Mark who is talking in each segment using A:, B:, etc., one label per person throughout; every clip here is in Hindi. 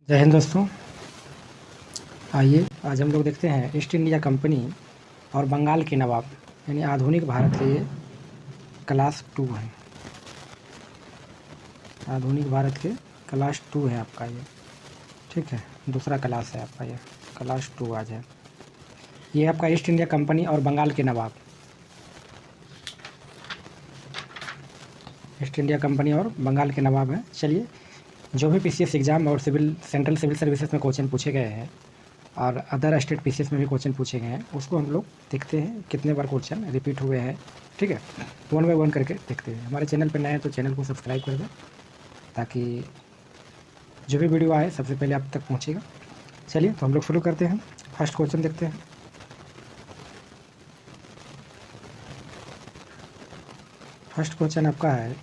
A: जय हिंद दोस्तों। आइए आज हम लोग देखते हैं ईस्ट इंडिया कंपनी और बंगाल के नवाब यानी आधुनिक भारत के ये क्लास 2 है। आधुनिक भारत के क्लास 2 है आपका ये, ठीक है। दूसरा क्लास है आपका ये, क्लास 2 आज है। ये आपका ईस्ट इंडिया कंपनी और बंगाल के नवाब। ईस्ट इंडिया कंपनी और बंगाल के नवाब हैं। चलिए, जो भी पीसीएस एग्ज़ाम और सेंट्रल सिविल सर्विसेज में क्वेश्चन पूछे गए हैं और अदर स्टेट पीसीएस में भी क्वेश्चन पूछे गए हैं, उसको हम लोग देखते हैं कितने बार क्वेश्चन रिपीट हुए हैं, ठीक है। वन बाय वन करके देखते हैं। हमारे चैनल पर नए हैं तो चैनल को सब्सक्राइब कर दें ताकि जो भी वीडियो आए सबसे पहले आप तक पहुँचेगा। चलिए तो हम लोग शुरू करते हैं। फर्स्ट क्वेश्चन देखते हैं। फर्स्ट क्वेश्चन आपका है,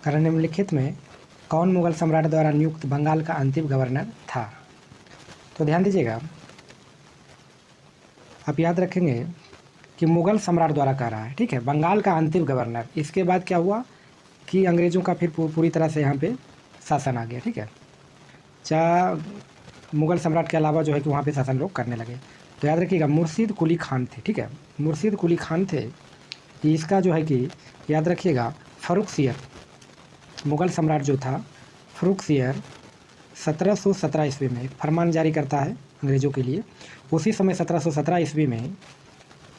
A: निम्नलिखित में कौन मुगल सम्राट द्वारा नियुक्त बंगाल का अंतिम गवर्नर था। तो ध्यान दीजिएगा, आप याद रखेंगे कि मुगल सम्राट द्वारा कह रहा है, ठीक है, बंगाल का अंतिम गवर्नर। इसके बाद क्या हुआ कि अंग्रेज़ों का फिर पूरी तरह से यहाँ पे शासन आ गया, ठीक है। मुगल सम्राट के अलावा जो है कि वहाँ पे शासन लोग करने लगे। तो याद रखिएगा, मुर्शीद कुली खान थे, ठीक है, मुर्शीद कुली खान थे। इसका जो है कि याद रखिएगा, फ़र्रुखसियर मुग़ल सम्राट जो था, फ़र्रुखसियर 1717 ईस्वी में एक फरमान जारी करता है अंग्रेज़ों के लिए। उसी समय 1717 ईस्वी में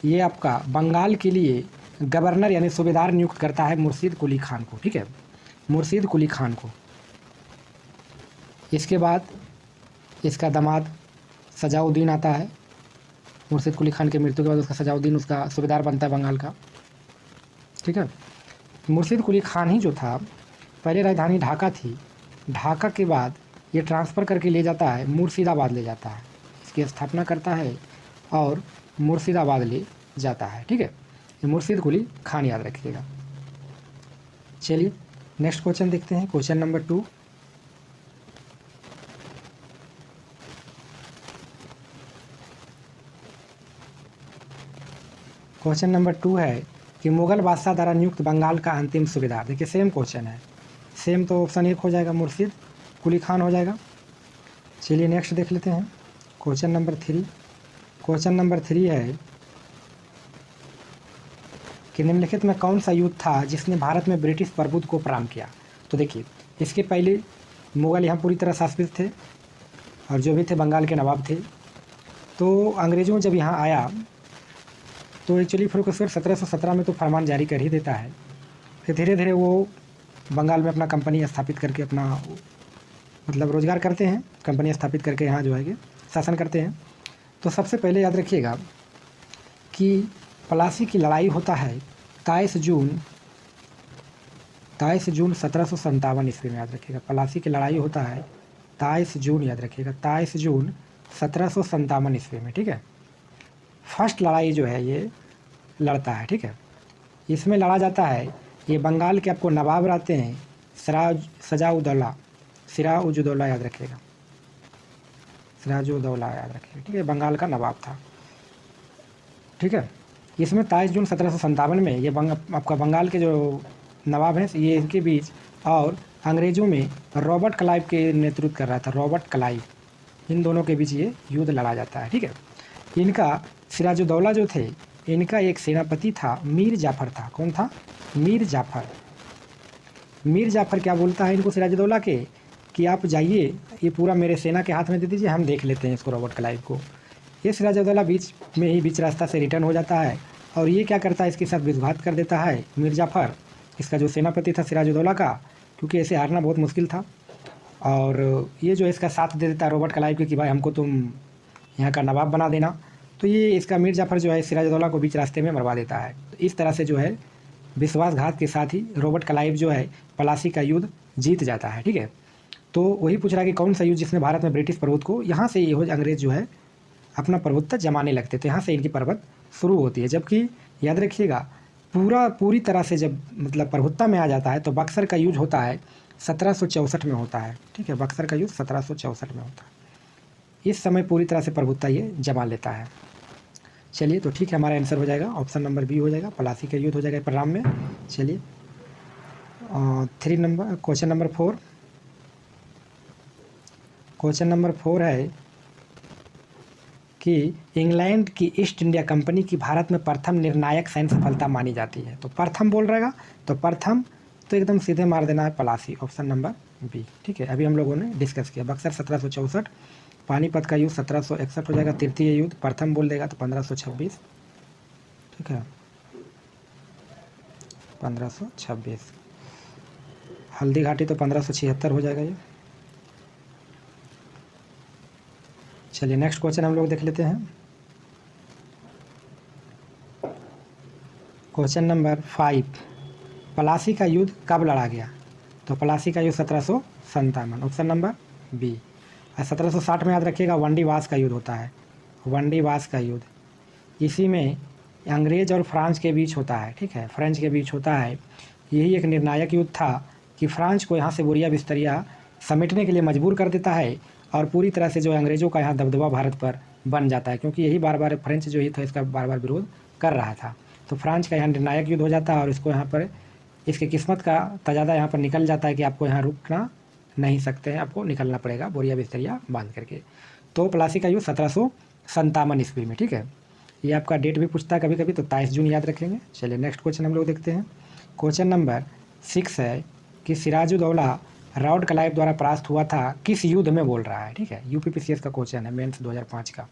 A: ये आपका बंगाल के लिए गवर्नर यानी सूबेदार नियुक्त करता है मुर्शीद कुली खान को, ठीक है, मुर्शीद कुली खान को। इसके बाद इसका दामाद सजाउद्दीन आता है। मुर्शीद कुली खान की मृत्यु के बाद उसका सजाउद्दीन उसका सूबेदार बनता है बंगाल का, ठीक है। मुर्शीद कुली खान ही जो था, पहले राजधानी ढाका थी, ढाका के बाद ये ट्रांसफ़र करके ले जाता है मुर्शिदाबाद, ले जाता है, इसकी स्थापना करता है और मुर्शिदाबाद ले जाता है, ठीक है। ये मुर्शीद कुली खान याद रखिएगा। चलिए नेक्स्ट क्वेश्चन देखते हैं। Question number 2। क्वेश्चन नंबर 2 है कि मुग़ल बादशाह द्वारा नियुक्त बंगाल का अंतिम सूबेदार। देखिए सेम क्वेश्चन है, सेम, तो ऑप्शन 1 हो जाएगा, मुर्शीद कुली खान हो जाएगा। चलिए नेक्स्ट देख लेते हैं। Question number 3। क्वेश्चन नंबर 3 है कि निम्नलिखित में कौन सा युद्ध था जिसने भारत में ब्रिटिश प्रभुत्व को प्रारंभ किया। तो देखिए, इसके पहले मुग़ल यहाँ पूरी तरह शासित थे और जो भी थे बंगाल के नवाब थे। तो अंग्रेज़ों जब यहाँ आया तो एक्चुअली फ़र्रुखसियर 1717 में तो फरमान जारी कर ही देता है। फिर धीरे धीरे वो बंगाल में अपना कंपनी स्थापित करके अपना मतलब रोज़गार करते हैं, कंपनी स्थापित करके यहाँ जो है कि शासन करते हैं। तो सबसे पहले याद रखिएगा कि प्लासी की लड़ाई होता है 23 जून 1757 ईस्वी में, याद रखिएगा। प्लासी की लड़ाई होता है 23 जून, याद रखिएगा, 23 जून 1757 ईस्वी में, ठीक है। फर्स्ट लड़ाई जो है ये लड़ता है, ठीक है। इसमें लड़ा जाता है, ये बंगाल के आपको नवाब रहते हैं सिराजुद्दौला याद रखिएगा, सिराजुद्दौला याद रखिएगा, ठीक है, बंगाल का नवाब था, ठीक है। इसमें 23 जून 1757 में ये आपका बंगाल के जो नवाब हैं ये इनके बीच और अंग्रेज़ों में रॉबर्ट क्लाइव के नेतृत्व कर रहा था, रॉबर्ट क्लाइव, इन दोनों के बीच ये युद्ध लड़ा जाता है, ठीक है। इनका सिराजुद्दौला जो थे, इनका एक सेनापति था, मीर जाफ़र था। कौन था? मीर जाफ़र। मीर जाफ़र क्या बोलता है इनको सिराजुद्दौला के कि आप जाइए, ये पूरा मेरे सेना के हाथ में दे दीजिए, हम देख लेते हैं इसको, रॉबर्ट क्लाइव को। ये सिराजुद्दौला बीच रास्ता से रिटर्न हो जाता है और ये क्या करता है, इसके साथ विश्वासघात कर देता है मीर जाफ़र, इसका जो सेनापति था सिराजुद्दौला का, क्योंकि ऐसे हारना बहुत मुश्किल था। और ये जो इसका साथ दे देता है रॉबर्ट क्लाइव के कि भाई हमको तुम यहाँ का नवाब बना देना। तो ये इसका मीर जाफ़र जो है सिराजुद्दौला को बीच रास्ते में मरवा देता है। तो इस तरह से जो है विश्वासघात के साथ ही रॉबर्ट क्लाइव जो है प्लासी का युद्ध जीत जाता है, ठीक है। तो वही पूछ रहा है कि कौन सा युद्ध जिसने भारत में ब्रिटिश प्रभुत्व को, यहाँ से ये अंग्रेज़ जो है अपना प्रभुत्व जमाने लगते थे, यहाँ से इनकी प्रभुत्व शुरू होती है। जबकि याद रखिएगा, पूरी तरह से जब मतलब प्रभुत्ता में आ जाता है तो बक्सर का युद्ध होता है 1764 में होता है, ठीक है, बक्सर का युद्ध 1764 में होता है। इस समय पूरी तरह से प्रभुत्ता ये जमा लेता है। चलिए तो ठीक है, हमारा आंसर हो जाएगा ऑप्शन नंबर बी हो जाएगा, प्लासी का युद्ध हो जाएगा परिणाम में। चलिए 3 number question number 4। Question number 4 है कि इंग्लैंड की ईस्ट इंडिया कंपनी की भारत में प्रथम निर्णायक सैन्य सफलता मानी जाती है। तो प्रथम बोल रहेगा, तो प्रथम तो एकदम सीधे मार देना है प्लासी, ऑप्शन नंबर बी। ठीक है, अभी हम लोगों ने डिस्कस किया। बक्सर 1764, पानीपत का युद्ध 1761 हो जाएगा, तृतीय युद्ध प्रथम बोल देगा तो 1526। ठीक है, 1526। हल्दी घाटी तो 1576 हो जाएगा ये। चलिए नेक्स्ट क्वेश्चन हम लोग देख लेते हैं। क्वेश्चन नंबर 5, प्लासी का युद्ध कब लड़ा गया? तो प्लासी का युद्ध 1757, ऑप्शन नंबर बी। 1760 में याद रखिएगा वंडीवास का युद्ध होता है, वंडीवास का युद्ध। इसी में अंग्रेज़ और फ्रांस के बीच होता है। ठीक है, फ्रेंच के बीच होता है। यही एक निर्णायक युद्ध था कि फ्रांस को यहाँ से बोरिया बिस्तरिया समेटने के लिए मजबूर कर देता है और पूरी तरह से जो अंग्रेज़ों का यहाँ दबदबा भारत पर बन जाता है, क्योंकि यही बार बार फ्रेंच जो ही था इसका बार बार विरोध कर रहा था। तो फ्रांस का यहाँ निर्णायक युद्ध हो जाता है और इसको यहाँ पर इसकी किस्मत का तजादा यहाँ पर निकल जाता है कि आपको यहाँ रुकना नहीं सकते हैं, आपको निकलना पड़ेगा बोरिया बिस्तरिया बांध करके। तो प्लासी का युद्ध 1757 ईस्वी में। ठीक है, ये आपका डेट भी पूछता है कभी कभी, तो 23 जून याद रखेंगे। चलिए नेक्स्ट क्वेश्चन हम लोग देखते हैं। क्वेश्चन नंबर 6 है कि सिराजुद्दौला रॉड क्लाइव द्वारा परास्त हुआ था किस युद्ध में, बोल रहा है। ठीक है, यूपीपीसीएस का क्वेश्चन है, मेंस 2005 का।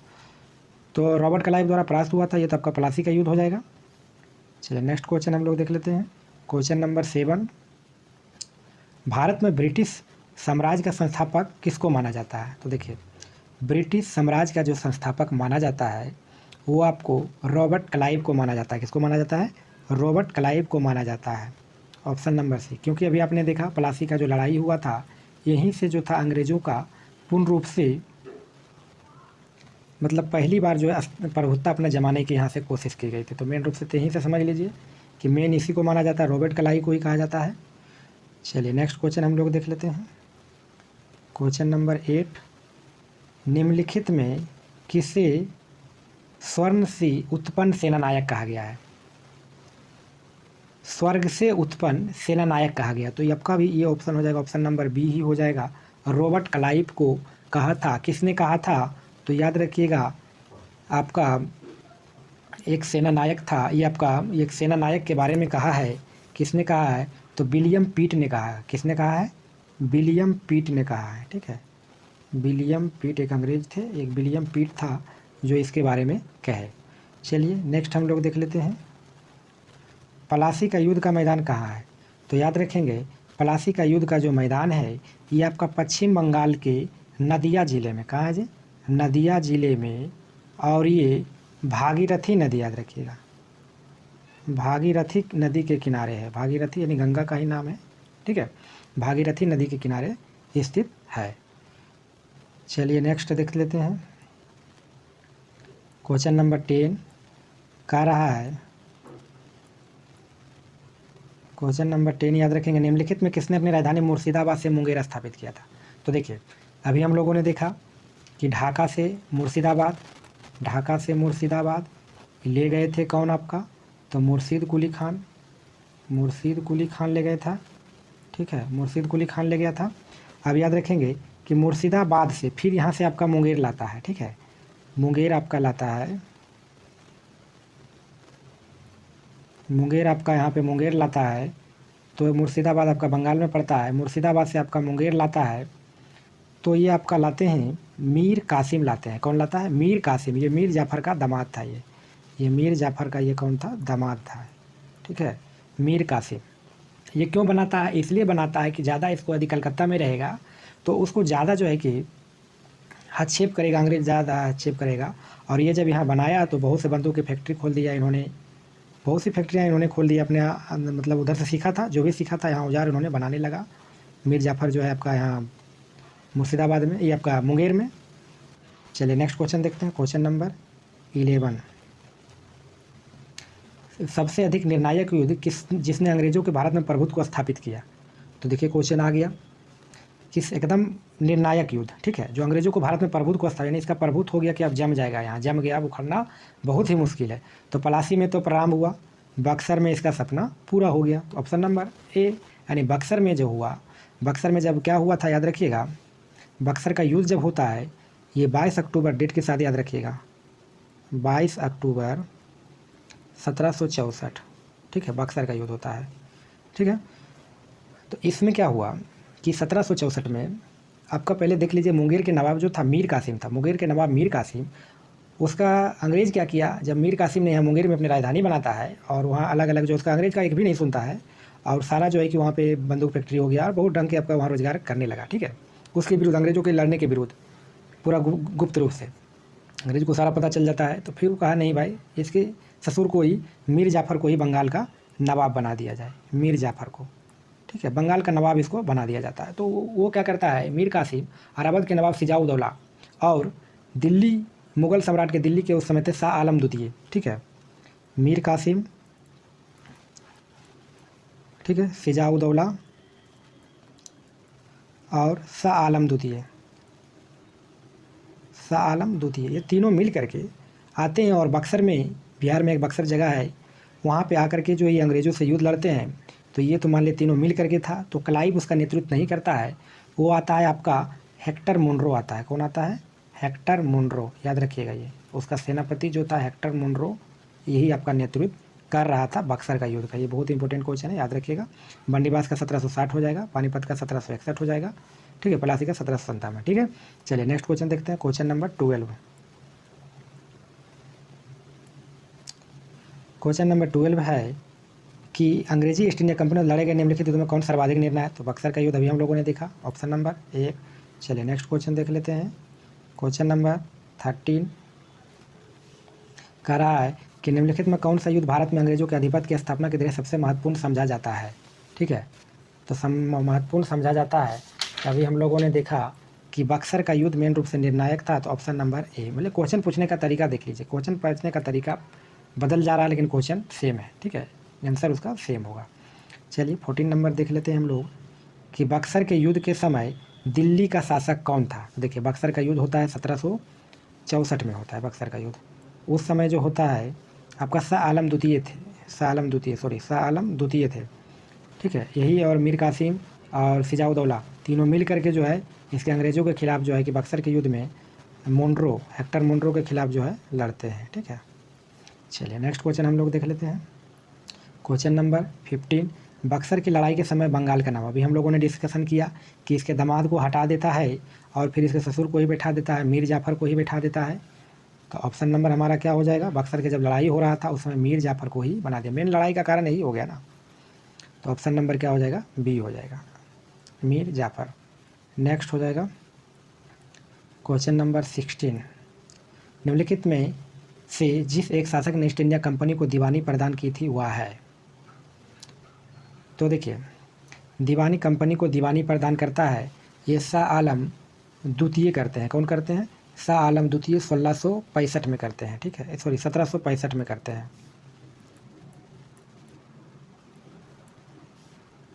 A: तो रॉबर्ट क्लाइव द्वारा परास्त हुआ था, ये तो आपका प्लासी का युद्ध हो जाएगा। चलिए नेक्स्ट क्वेश्चन हम लोग देख लेते हैं। क्वेश्चन नंबर 7, भारत में ब्रिटिश साम्राज्य का संस्थापक किसको माना जाता है? तो देखिए, ब्रिटिश साम्राज्य का जो संस्थापक माना जाता है वो आपको रॉबर्ट क्लाइव को माना जाता है। किसको माना जाता है? रॉबर्ट क्लाइव को माना जाता है, ऑप्शन नंबर सी। क्योंकि अभी आपने देखा प्लासी का जो लड़ाई हुआ था, यहीं से जो था अंग्रेज़ों का पूर्ण रूप से मतलब पहली बार जो है प्रभुत्ता अपने जमाने की यहाँ से कोशिश की गई थी। तो मेन रूप से यहीं से समझ लीजिए कि मेन इसी को माना जाता है, रॉबर्ट क्लाइव को ही कहा जाता है। चलिए नेक्स्ट क्वेश्चन हम लोग देख लेते हैं। क्वेश्चन नंबर 8, निम्नलिखित में किसे स्वर्ण से उत्पन्न सेनानायक कहा गया है? स्वर्ग से उत्पन्न सेनानायक कहा गया, तो आपका भी ये ऑप्शन हो जाएगा, ऑप्शन नंबर बी ही हो जाएगा। रॉबर्ट क्लाइव को कहा था, किसने कहा था? तो याद रखिएगा आपका एक सेनानायक था, ये आपका एक सेनानायक के बारे में कहा है। किसने कहा है? तो विलियम पीट ने कहा है। किसने कहा है? विलियम पीट ने कहा है। ठीक है, विलियम पीट एक अंग्रेज थे, एक विलियम पीट था जो इसके बारे में कहे। चलिए नेक्स्ट हम लोग देख लेते हैं, प्लासी का युद्ध का मैदान कहाँ है? तो याद रखेंगे प्लासी का युद्ध का जो मैदान है ये आपका पश्चिम बंगाल के नदिया ज़िले में। कहाँ है जी? नदिया ज़िले में। और ये भागीरथी नदी, याद रखिएगा भागीरथी नदी के किनारे है। भागीरथी यानी गंगा का ही नाम है। ठीक है, भागीरथी नदी के किनारे स्थित है। चलिए नेक्स्ट देख लेते हैं। क्वेश्चन नंबर 10 कह रहा है, क्वेश्चन नंबर 10 याद रखेंगे, निम्नलिखित में किसने अपनी राजधानी मुर्शिदाबाद से मुंगेर स्थापित किया था? तो देखिए अभी हम लोगों ने देखा कि ढाका से मुर्शिदाबाद, ढाका से मुर्शिदाबाद ले गए थे कौन आपका? तो मुर्शीद कुली खान, मुर्शीद कुली खान ले गया था। ठीक है, मुर्शीद कुली खान ले गया था। अब याद रखेंगे कि मुर्शिदाबाद से फिर यहाँ से आपका मुंगेर लाता है। ठीक है, मुंगेर आपका लाता है, मुंगेर आपका यहाँ पे मुंगेर लाता है। तो मुर्शिदाबाद आपका बंगाल में पड़ता है, मुर्शिदाबाद से आपका मुंगेर लाता है। तो ये आपका लाते हैं मीर कासिम लाते हैं। कौन लाता है? मीर कासिम। ये मीर जाफ़र का दामाद था। ये मीर जाफ़र का ये कौन था? दामाद था। ठीक है, मीर कासिम। ये क्यों बनाता है? इसलिए बनाता है कि ज़्यादा इसको यदि कलकत्ता में रहेगा तो उसको ज़्यादा जो है कि हस्तक्षेप करेगा, अंग्रेज ज़्यादा हस्तक्षेप करेगा। और ये जब यहाँ बनाया तो बहुत से बंदूक की फैक्ट्री खोल दिया इन्होंने, बहुत सी फैक्ट्रियाँ इन्होंने खोल दी अपने, मतलब उधर से सीखा था, जो भी सीखा था यहाँ औजार इन्होंने बनाने लगा। मीर जाफ़र जो है आपका यहाँ मुर्शिदाबाद में, ये आपका मुंगेर में। चलिए नेक्स्ट क्वेश्चन देखते हैं। क्वेश्चन नंबर 11, सबसे अधिक निर्णायक युद्ध जिसने अंग्रेज़ों के भारत में प्रभुत्व को स्थापित किया? तो देखिए क्वेश्चन आ गया किस एकदम निर्णायक युद्ध, ठीक है, जो अंग्रेज़ों को भारत में प्रभुत्व को स्थापित, यानी इसका प्रभुत्व हो गया कि अब जम जाएगा, यहाँ जम गया, अब उखड़ना बहुत ही मुश्किल है। तो पलासी में तो प्रारंभ हुआ, बक्सर में इसका सपना पूरा हो गया। तो ऑप्शन नंबर ए, यानी बक्सर में जो हुआ, बक्सर में जब क्या हुआ था याद रखिएगा, बक्सर का युद्ध जब होता है, ये 22 अक्टूबर, डेट के साथ याद रखिएगा, 22 अक्टूबर 1764, ठीक है, बक्सर का युद्ध होता है, ठीक है। तो इसमें क्या हुआ कि 1764 में आपका पहले देख लीजिए, मुंगेर के नवाब जो था मीर कासिम था, मुंगेर के नवाब मीर कासिम, उसका अंग्रेज़ क्या किया, जब मीर कासिम ने यहाँ मुंगेर में अपनी राजधानी बनाता है और वहाँ अलग अलग जो उसका अंग्रेज़ का एक भी नहीं सुनता है, और सारा जो है कि वहाँ पे बंदूक फैक्ट्री हो गया और बहुत ढंग के आपका वहाँ रोजगार करने लगा, ठीक है। उसके विरुद्ध, अंग्रेज़ों के लड़ने के विरुद्ध, पूरा गुप्त रूप से अंग्रेज़ को सारा पता चल जाता है। तो फिर वो कहा नहीं भाई, इसके ससुर को ही, मीर जाफ़र को ही बंगाल का नवाब बना दिया जाए, मीर जाफ़र को, ठीक है, बंगाल का नवाब इसको बना दिया जाता है। तो वो क्या करता है, मीर कासिम और अवध के नवाब सिजाउद्दौला और दिल्ली, मुग़ल सम्राट के दिल्ली के उस समय थे शाह आलम द्वितीय, ठीक है, मीर कासिम, ठीक है, सिजाउद्दौला और शाह आलम द्वितीय, शाह आलम द्वितीय, ये तीनों मिल करके आते हैं और बक्सर में, बिहार में एक बक्सर जगह है, वहाँ पे आकर के जो ये अंग्रेज़ों से युद्ध लड़ते हैं। तो ये तो मान ले तीनों मिल करके था। तो क्लाइव उसका नेतृत्व नहीं करता है, वो आता है आपका हेक्टर मुनरो आता है। कौन आता है, हेक्टर मुनरो, याद रखिएगा, ये उसका सेनापति जो था हेक्टर मुनरो, यही आपका नेतृत्व कर रहा था बक्सर का युद्ध का। ये बहुत इंपॉर्टेंट क्वेश्चन है, याद रखिएगा। बंदीबास का 1760 हो जाएगा, पानीपत का 1761 हो जाएगा, ठीक है, प्लासी का 1757, ठीक है। चलिए नेक्स्ट क्वेश्चन देखते हैं, क्वेश्चन नंबर 12। क्वेश्चन नंबर 12 है कि अंग्रेजी ईस्ट इंडिया कंपनी लड़े गए निम्नलिखित युद्ध में कौन सर्वाधिक निर्णायक। तो बक्सर का युद्ध अभी हम लोगों ने देखा, ऑप्शन नंबर 1। चलिए नेक्स्ट क्वेश्चन देख लेते हैं, क्वेश्चन नंबर 13 कह रहा है कि निम्नलिखित में कौन सा युद्ध भारत में अंग्रेजों के आधिपत्य की स्थापना के दृष्टि सबसे महत्वपूर्ण समझा जाता है, ठीक है। तो महत्वपूर्ण समझा जाता है, अभी हम लोगों ने देखा कि बक्सर का युद्ध मेन रूप से निर्णायक था। तो ऑप्शन नंबर ए, मतलब क्वेश्चन पूछने का तरीका देख लीजिए, क्वेश्चन पूछने का तरीका बदल जा रहा है लेकिन क्वेश्चन सेम है, ठीक है, आंसर उसका सेम होगा। चलिए 14 नंबर देख लेते हैं हम लोग कि बक्सर के युद्ध के समय दिल्ली का शासक कौन था। देखिए बक्सर का युद्ध होता है 1764 में होता है बक्सर का युद्ध। उस समय जो होता है आपका शाह आलम द्वितीय थे, शाह आलम द्वितीय थे, ठीक है। यही और मीर कासिम और सिजाउद्दौला तीनों मिल करके जो है इसके अंग्रेज़ों के खिलाफ जो है कि बक्सर के युद्ध में मुनरो, हेक्टर मुनरो के खिलाफ जो है लड़ते हैं, ठीक है। चलिए नेक्स्ट क्वेश्चन हम लोग देख लेते हैं, क्वेश्चन नंबर 15। बक्सर की लड़ाई के समय बंगाल का नाम, अभी हम लोगों ने डिस्कशन किया कि इसके दामाद को हटा देता है और फिर इसके ससुर को ही बैठा देता है, मीर जाफ़र को ही बैठा देता है। तो ऑप्शन नंबर हमारा क्या हो जाएगा, बक्सर के जब लड़ाई हो रहा था उस समय मीर जाफ़र को ही बना दिया, मेन लड़ाई का कारण यही हो गया ना। तो ऑप्शन नंबर क्या हो जाएगा, बी हो जाएगा, मीर जाफ़र। नेक्स्ट हो जाएगा क्वेश्चन नंबर 16। निम्नलिखित में से जिस एक शासक ने ईस्ट इंडिया कंपनी को दीवानी प्रदान की थी वह है। तो देखिए दीवानी कंपनी को दीवानी प्रदान करता है ये शाह आलम द्वितीय करते हैं। कौन करते हैं, शाह आलम द्वितीय 1665 में करते हैं, ठीक है, सॉरी 1765 में करते हैं,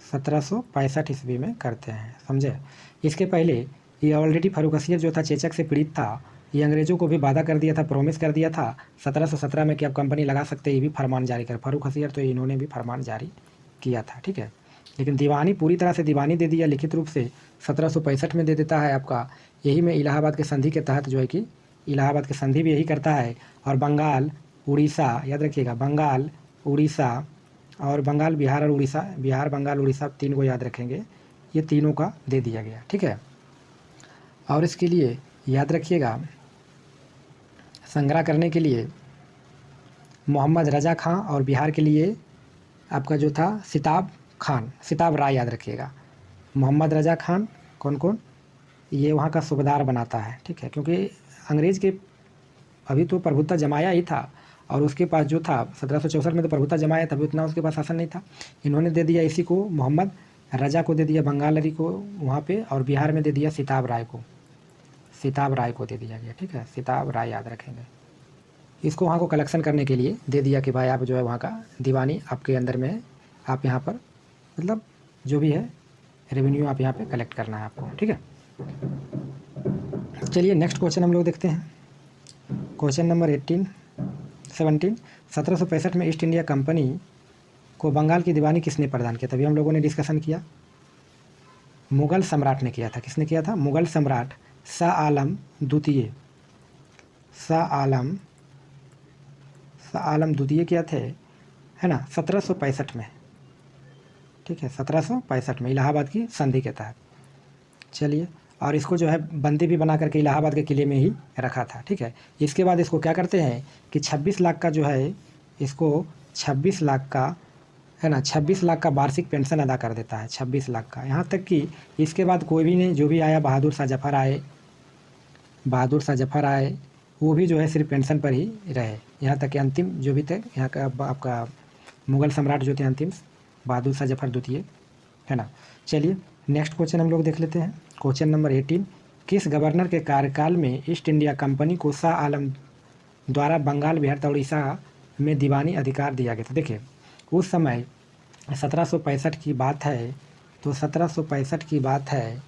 A: 1765 ईस्वी में करते हैं, समझे। इसके पहले ये ऑलरेडी फारूक हसीर जो था चेचक से पीड़ित था, ये अंग्रेज़ों को भी वादा कर दिया था, प्रॉमिस कर दिया था 1717 में कि आप कंपनी लगा सकते हैं, ये भी फरमान जारी कर, फारूक हसीर तो इन्होंने भी फरमान जारी किया था, ठीक है। लेकिन दीवानी पूरी तरह से दीवानी दे दिया लिखित रूप से 1765 में दे देता है आपका। यही में इलाहाबाद के संधि के तहत जो है कि इलाहाबाद के संधि भी यही करता है। और बंगाल, उड़ीसा, याद रखिएगा, बंगाल, उड़ीसा और बंगाल, बिहार और उड़ीसा, बिहार, बंगाल, उड़ीसा, तीन को याद रखेंगे, ये तीनों का दे दिया गया, ठीक है। और इसके लिए याद रखिएगा संग्रह करने के लिए मोहम्मद रजा खां और बिहार के लिए आपका जो था सिताब राय, याद रखिएगा। मोहम्मद रजा खान कौन कौन, ये वहाँ का सूबेदार बनाता है, ठीक है, क्योंकि अंग्रेज़ के अभी तो प्रभुत्व जमाया ही था और उसके पास जो था 1764 में तो प्रभुत्व जमाया था, अभी उतना उसके पास शासन नहीं था। इन्होंने दे दिया इसी को, मोहम्मद रजा को दे दिया बंगाली को वहाँ पे, और बिहार में दे दिया सिताब राय को दे दिया गया, ठीक है, सिताब राय याद रखेंगे। इसको वहाँ को कलेक्शन करने के लिए दे दिया कि भाई आप जो है वहाँ का दीवानी आपके अंदर में है, आप यहाँ पर मतलब जो भी है रेवेन्यू आप यहाँ पे कलेक्ट करना है आपको, ठीक है। चलिए नेक्स्ट क्वेश्चन हम लोग देखते हैं। क्वेश्चन नंबर 17 1765 में ईस्ट इंडिया कंपनी को बंगाल की दीवानी किसने प्रदान किया? तभी हम लोगों ने डिस्कशन किया, मुगल सम्राट ने किया था। किसने किया था? मुगल सम्राट शाह आलम द्वितीय, शाह आलम द्वितीय क्या थे, है ना, 1765 में, ठीक है, 1765 में इलाहाबाद की संधि के तहत। चलिए, और इसको जो है बंदी भी बना करके इलाहाबाद के किले में ही रखा था, ठीक है। इसके बाद इसको क्या करते हैं कि 26 लाख का जो है, इसको 26 लाख का, है ना, 26 लाख का वार्षिक पेंशन अदा कर देता है, 26 लाख का। यहाँ तक कि इसके बाद कोई भी नहीं, जो भी आया, बहादुर शाह जफ़र आए, वो भी जो है सिर्फ पेंशन पर ही रहे, यहाँ तक कि अंतिम जो भी तक यहाँ का आपका मुग़ल सम्राट जो थे अंतिम, बहादुर शाह जफ़र द्वितीय, है ना। चलिए नेक्स्ट क्वेश्चन हम लोग देख लेते हैं। क्वेश्चन नंबर 18, किस गवर्नर के कार्यकाल में ईस्ट इंडिया कंपनी को शाह आलम द्वारा बंगाल, बिहार तथा उड़ीसा में दीवानी अधिकार दिया गया था? देखिए, उस समय 1765 की बात है, तो 1765 की बात है,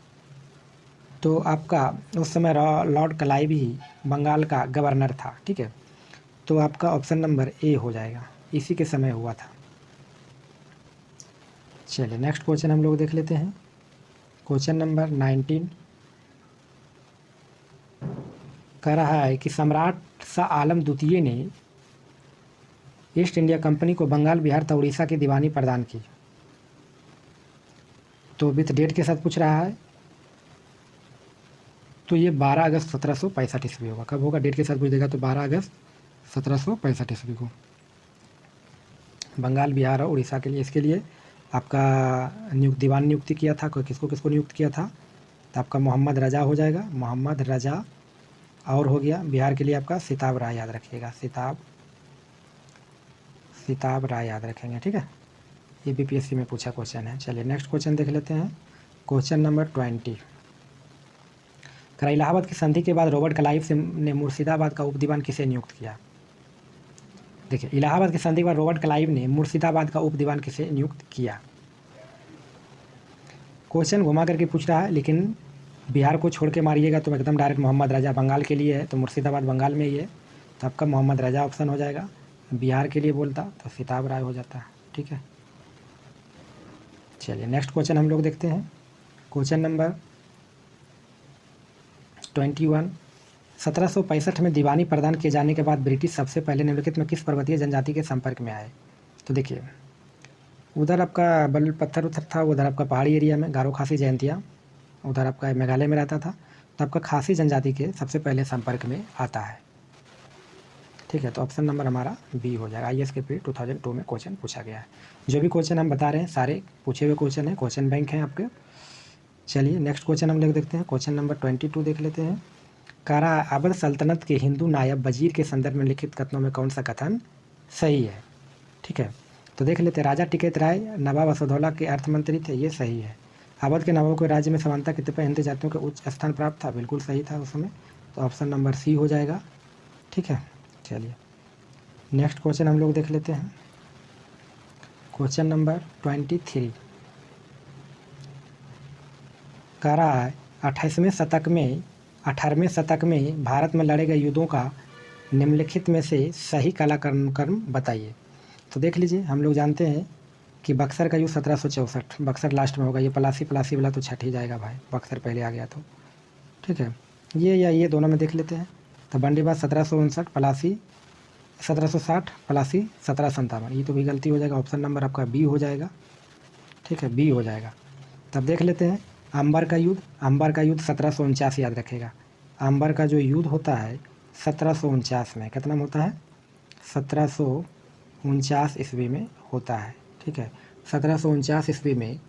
A: तो आपका उस समय लॉर्ड क्लाइव ही बंगाल का गवर्नर था, ठीक है। तो आपका ऑप्शन नंबर ए हो जाएगा, इसी के समय हुआ था। चलिए नेक्स्ट क्वेश्चन हम लोग देख लेते हैं। क्वेश्चन नंबर 19 कह रहा है कि सम्राट शाह आलम द्वितीय ने ईस्ट इंडिया कंपनी को बंगाल, बिहार तथा उड़ीसा की दीवानी प्रदान की। तो विथ डेट के साथ पूछ रहा है, तो ये 12 अगस्त 1765 ईस्वी होगा। कब होगा? डेट के साथ पूछ देगा तो 12 अगस्त 1765 ईस्वी को बंगाल, बिहार और उड़ीसा के लिए, इसके लिए आपका दीवान नियुक्ति किया था। किसको किसको नियुक्त किया था? तो आपका मोहम्मद रजा हो जाएगा, मोहम्मद रजा, और हो गया बिहार के लिए आपका सिताब राय, याद रखिएगा, सिताब राय याद रखेंगे, ठीक है। ये बीपीएससी में पूछा क्वेश्चन है। चलिए नेक्स्ट क्वेश्चन देख लेते हैं। क्वेश्चन नंबर 20, इलाहाबाद की संधि के बाद रॉबर्ट क्लाइव ने मुर्शिदाबाद का उप दीवान किसे नियुक्त किया? देखिए, इलाहाबाद की संधि के बाद रॉबर्ट क्लाइव ने मुर्शिदाबाद का उप दीवान किसे नियुक्त किया? क्वेश्चन घुमा करके पूछ रहा है, लेकिन बिहार को छोड़ के मारिएगा तो एकदम डायरेक्ट मोहम्मद रजा बंगाल के लिए है, तो मुर्शिदाबाद बंगाल में ही है, तो आपका मोहम्मद रजा ऑप्शन हो जाएगा। बिहार के लिए बोलता तो सिताब राय हो जाता है, ठीक है। चलिए नेक्स्ट क्वेश्चन हम लोग देखते हैं। क्वेश्चन नंबर 21, 1765 में दीवानी प्रदान किए जाने के बाद ब्रिटिश सबसे पहले निम्नलिखित में किस पर्वतीय जनजाति के संपर्क में आए? तो देखिए, उधर आपका बल पत्थर उथर था, उधर आपका पहाड़ी एरिया में गारो खासी जयंतिया, उधर आपका मेघालय में रहता था, तो आपका खासी जनजाति के सबसे पहले संपर्क में आता है, ठीक है। तो ऑप्शन नंबर हमारा बी हो जाएगा। IAS के पीरियड 2002 में क्वेश्चन पूछा गया है। जो भी क्वेश्चन हम बता रहे हैं सारे पूछे हुए क्वेश्चन हैं, क्वेश्चन बैंक हैं आपके। चलिए नेक्स्ट क्वेश्चन हम लोग देखते हैं। क्वेश्चन नंबर 22 देख लेते हैं। कारा अवध सल्तनत के हिंदू नायब वजीर के संदर्भ में लिखित कथनों में कौन सा कथन सही है? ठीक है, तो देख लेते हैं। राजा टिकैत राय नवाब असदौला के अर्थमंत्री थे, ये सही है। अवध के नवाबों को राज्य में समानता के तौर पर हिंदू जातियों का उच्च स्थान प्राप्त था, बिल्कुल सही था उस समय, तो ऑप्शन नंबर सी हो जाएगा, ठीक है। चलिए नेक्स्ट क्वेश्चन हम लोग देख लेते हैं। क्वेश्चन नंबर 23 कह रहा है 18वें शतक में भारत में लड़े गए युद्धों का निम्नलिखित में से सही कालक्रम बताइए। तो देख लीजिए, हम लोग जानते हैं कि बक्सर का युद्ध 1764, बक्सर लास्ट में होगा। ये पलासी वाला तो छट ही जाएगा भाई, बक्सर पहले आ गया तो, ठीक है। ये दोनों में देख लेते हैं। तो बंदीबाज 1759, पलासी 1760, पलासी 1757, ये तो भी गलती हो जाएगा। ऑप्शन नंबर आपका बी हो जाएगा, ठीक है, बी हो जाएगा। तब देख लेते हैं अंबर का युद्ध 1749 याद रखेगा। अंबर का जो युद्ध होता है 1749 में, कितना में होता है? 1749 ईस्वी में होता है, ठीक है। 1749 ईस्वी में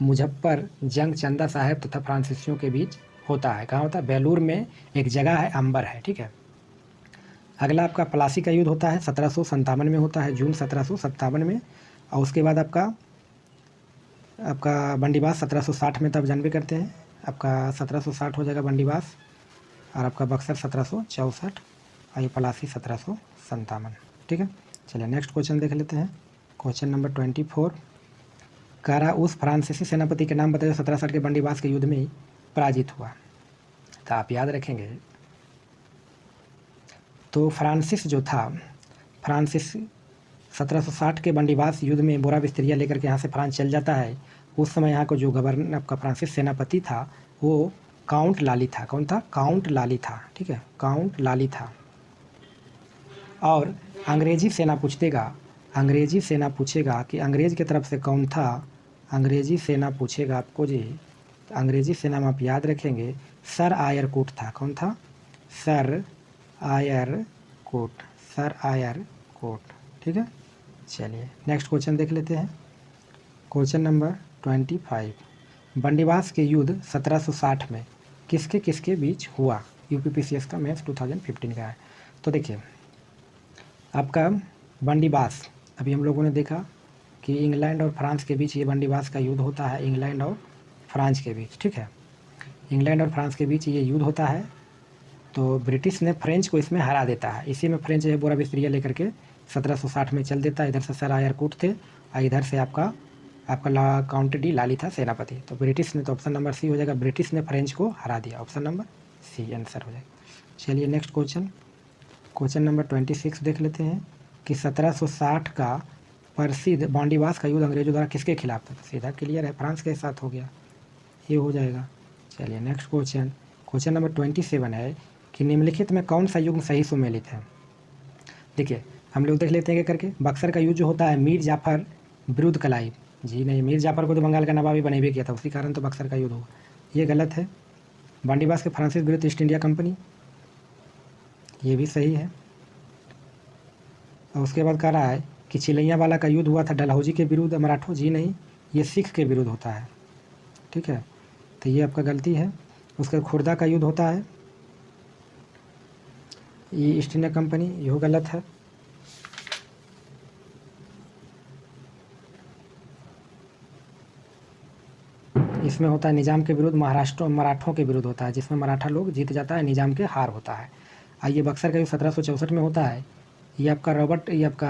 A: मुजफ्फर जंग चंदा साहब तथा फ्रांसीसियों के बीच होता है। कहाँ होता है? बेलूर में एक जगह है, अंबर है, ठीक है। अगला आपका पलासी का युद्ध होता है 1757 में होता है, जून 1757 में। और उसके बाद आपका बंदीबास 1760 में, तब जानबे करते हैं आपका 1760 हो जाएगा बंदीबास, और आपका बक्सर 1764 और ये पलासी 1757, ठीक है। चलिए नेक्स्ट क्वेश्चन देख लेते हैं। क्वेश्चन नंबर 24 कह रहा उस फ्रांसीसी सेनापति के नाम बताइए 1760 के बंदीवास के युद्ध में पराजित हुआ। तो आप याद रखेंगे, तो फ्रांसिस जो था, फ्रांसिस 1760 के बंदीवास युद्ध में बोरा बिस्तरिया लेकर के यहाँ से फ्रांस चल जाता है। उस समय यहाँ को जो गवर्नर आपका फ्रांसिस सेनापति था वो काउंट लाली था। कौन था? काउंट लाली था। ठीक है, काउंट लाली था। और अंग्रेजी सेना पूछेगा कि अंग्रेज की तरफ से कौन था। अंग्रेजी सेना पूछेगा आपको जी, तो अंग्रेजी सेना में आप याद रखेंगे सर आयर कोट था। कौन था? सर आयर कोट। ठीक है, चलिए नेक्स्ट क्वेश्चन देख लेते हैं। क्वेश्चन नंबर 25, बंदीवास के युद्ध 1760 में किसके किसके बीच हुआ? यूपीपीसीएस का मेंस 2015 का है। तो देखिए आपका बंदीवास, अभी हम लोगों ने देखा कि इंग्लैंड और फ्रांस के बीच ये बंदीवास का युद्ध होता है, इंग्लैंड और फ्रांस के बीच। ठीक है, इंग्लैंड और फ्रांस के बीच ये युद्ध होता है। तो ब्रिटिश ने फ्रेंच को इसमें हरा देता है। इसी में फ्रेंच जो बोरा बिस्तरिया लेकर के 1760 में चल देता है। इधर से सर आयर कोट थे और इधर से आपका काउंट डी लाली था सेनापति। तो ब्रिटिश ने, तो ऑप्शन नंबर सी हो जाएगा, ब्रिटिश ने फ्रेंच को हरा दिया। ऑप्शन नंबर सी आंसर हो जाएगा। चलिए नेक्स्ट क्वेश्चन नंबर 26 देख लेते हैं कि 1760 का प्रसिद्ध बंदीवास का युद्ध अंग्रेजों द्वारा किसके खिलाफ था? सीधा क्लियर है, फ्रांस के साथ हो गया, ये हो जाएगा। चलिए नेक्स्ट क्वेश्चन नंबर 27 है कि निम्नलिखित में कौन सा युग सही सुमेलित है? देखिए हम लोग देख लेते हैं क्या करके। बक्सर का युद्ध जो होता है मीर जाफर विरुद्ध क्लाइव, जी नहीं, मीर जाफर को तो बंगाल का नवाब ही बनेबे किया था, उसी कारण तो बक्सर का युद्ध हुआ, ये गलत है। बंदीवास के फ्रांसिस विरुद्ध ईस्ट इंडिया कंपनी, ये भी सही है। और उसके बाद कह रहा है कि चिलैया वाला का युद्ध हुआ था डलहौजी के विरुद्ध मराठों, जी नहीं, ये सिख के विरुद्ध होता है। ठीक है, तो ये आपका गलती है। उसके बाद खुर्दा का युद्ध होता है, ये ईस्ट इंडिया कंपनी, यह गलत है। इसमें होता है निजाम के विरुद्ध मराठों के विरुद्ध होता है, जिसमें मराठा लोग जीत जाता है, निजाम के हार होता है। आइए बक्सर का युद्ध 1764 में होता है। ये आपका ये आपका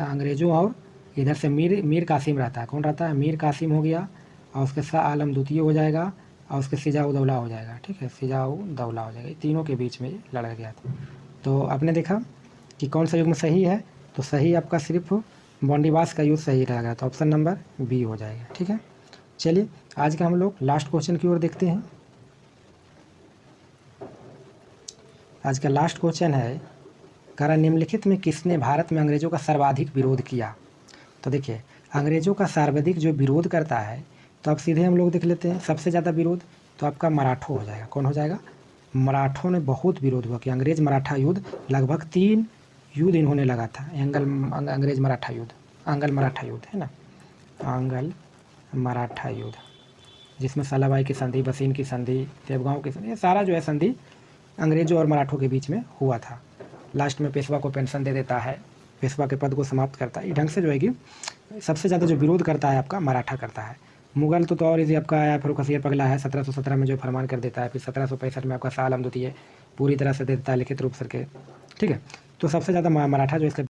A: अंग्रेज़ों और इधर से मीर कासिम रहता है। कौन रहता है? मीर कासिम हो गया, और उसके शाह आलम द्वितीय हो जाएगा, और उसके सिजाउद्दौला हो जाएगा। ठीक है, सिजाउद्दौला हो जाएगा। तीनों के बीच में लड़ा गया था। तो आपने देखा कि कौन सा युग में सही है, तो सही आपका सिर्फ बंदीवास का युद्ध सही रहेगा, तो ऑप्शन नंबर बी हो जाएगा। ठीक है, चलिए आज का हम लोग लास्ट क्वेश्चन की ओर देखते हैं। आज का लास्ट क्वेश्चन है, कह निम्नलिखित में किसने भारत में अंग्रेज़ों का सर्वाधिक विरोध किया? तो देखिए अंग्रेज़ों का सर्वाधिक जो विरोध करता है, तो अब सीधे हम लोग देख लेते हैं। सबसे ज़्यादा विरोध तो आपका मराठों हो जाएगा। कौन हो जाएगा? मराठों ने बहुत विरोध हुआ कि अंग्रेज़ मराठा युद्ध, लगभग 3 युद्ध इन्होंने लगा था। अंग्रेज़ मराठा युद्ध, आंग्ल मराठा युद्ध है ना, आंग्ल मराठा युद्ध, जिसमें सालाबाई की संधि, बसीन की संधि, देवगांव की संधि, ये सारा जो है संधि अंग्रेज़ों और मराठों के बीच में हुआ था। लास्ट में पेशवा को पेंशन दे देता है, पेशवा के पद को समाप्त करता है। इस ढंग से जो है कि सबसे ज़्यादा जो विरोध करता है आपका मराठा करता है। मुगल तो और इसी आपका आया फर्रुख पगला है, 1717 में जो फरमान कर देता है। फिर 1765 में आपका शाह आलम द्वितीय पूरी तरह से दे देता है लिखित रूप से। ठीक है, तो सबसे ज़्यादा मराठा जो इसके